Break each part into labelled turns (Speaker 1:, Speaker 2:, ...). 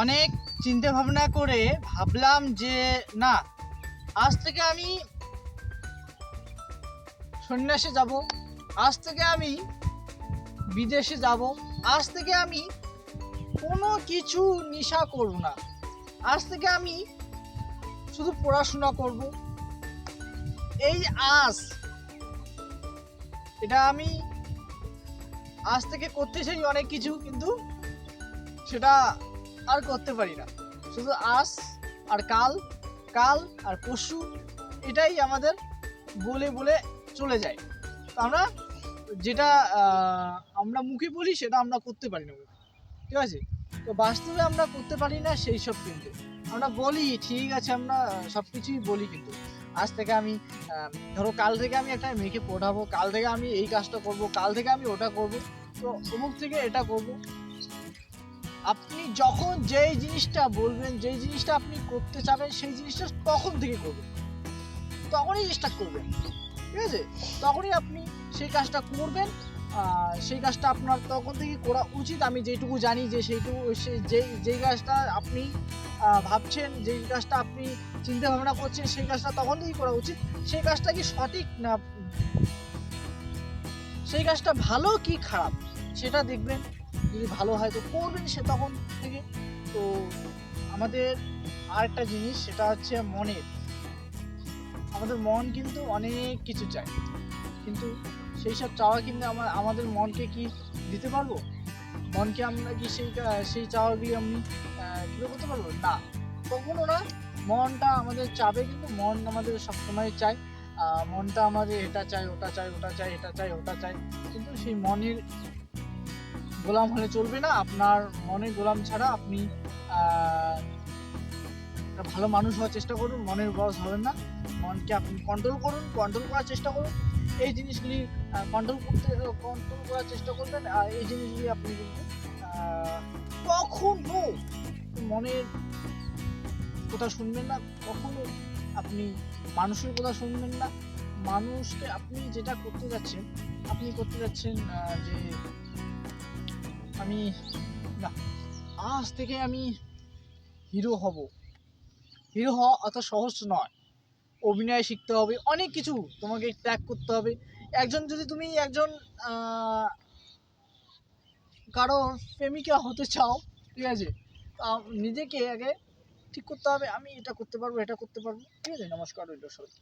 Speaker 1: অনেক চিন্তা ভাবনা করে ভাবলাম যে না, আজ থেকে আমি সন্ন্যাসে যাব, আজ থেকে আমি বিদেশে যাব, আজ থেকে আমি কোনো কিছু নেশা করব না, আজ থেকে আমি শুধু পড়াশোনা করব। এই আজ এটা আমি আজ থেকে করতে চাই অনেক কিছু, কিন্তু সেটা আর করতে পারি না। শুধু আজ আর কাল, কাল আর পরশু, এটাই আমাদের বলে বলে চলে যায়। তো আমরা যেটা আমরা মুখে বলি সেটা আমরা করতে পারি না, ঠিক আছে? তো বাস্তবে আমরা করতে পারি না সেই সব। কিন্তু আমরা বলি ঠিক আছে, আমরা সব কিছুই বলি, কিন্তু আজ থেকে আমি ধরো কাল থেকে আমি একটা মেয়েকে পড়াবো, কাল থেকে আমি এই কাজটা করব, কাল থেকে আমি ওটা করব, তো অমুক থেকে এটা করব। আপনি যখন যেই জিনিসটা বলবেন, যেই জিনিসটা আপনি করতে চাবেন, সেই জিনিসটা তখন থেকে করবেন, তখনই স্টার্ট করবেন, ঠিক আছে? তখনই আপনি সেই কাজটা করবেন। সেই কাজটা আপনার তখন থেকে করা উচিত। আমি যেটুকু জানি যে সেইটুকু, যেই কাজটা আপনি ভাবছেন, যেই কাজটা আপনি চিন্তা ভাবনা করছেন, সেই কাজটা তখন থেকেই করা উচিত। সেই কাজটা কি সঠিক না, সেই কাজটা ভালো কি খারাপ সেটা দেখবেন। যদি ভালো হয় তো করবেন সে তখন থেকে। তো আমাদের আরেকটা জিনিস, সেটা হচ্ছে আমাদের মন কিন্তু অনেক কিছু চায়, কিন্তু সেই সব চাওয়া কিন্তু আমাদের মনকে কি দিতে পারবো? মনকে আমরা কি সেই চাওয়াগুলি আমি কী করতে পারবো? না, কখনো না। মনটা আমাদের চাবে, কিন্তু মন আমাদের সবসময় চায়। মনটা আমাদের এটা চাই, ওটা চাই, ওটা চাই, এটা চাই, ওটা চাই, কিন্তু সেই মনের গোলাম হলে চলবে না। আপনার মনের গোলাম ছাড়া আপনি একটা ভালো মানুষ হওয়ার চেষ্টা করুন। মনের বস হবেন না, মনকে আপনি কন্ট্রোল করুন, কন্ট্রোল করার চেষ্টা করুন। এই জিনিসগুলি কন্ট্রোল করার চেষ্টা করবেন। আর এই জিনিসগুলি আপনি কিন্তু কখনো মনের কথা শুনবেন না, কখনো আপনি মানুষের কথা শুনবেন না। মানুষকে আপনি যেটা করতে যাচ্ছেন, যে আমি না, আজ থেকে আমি হিরো হব। হিরো হওয়া অত সহজ নয়। অভিনয় শিখতে হবে, অনেক কিছু তোমাকে ত্যাগ করতে হবে। যদি তুমি একজন কারো প্রেমিকা হতে চাও, ঠিক আছে, নিজেকে আগে ঠিক করতে হবে, আমি এটা করতে পারবো, এটা করতে পারবো, ঠিক আছে? নমস্কার, রইল সবাই।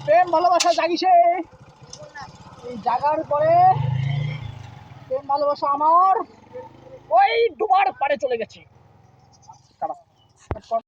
Speaker 1: প্রেম ভালোবাসা জাগিছে, এই জাগার পরে প্রেম ভালোবাসা আমার ওই ডুবার পারে চলে গেছে।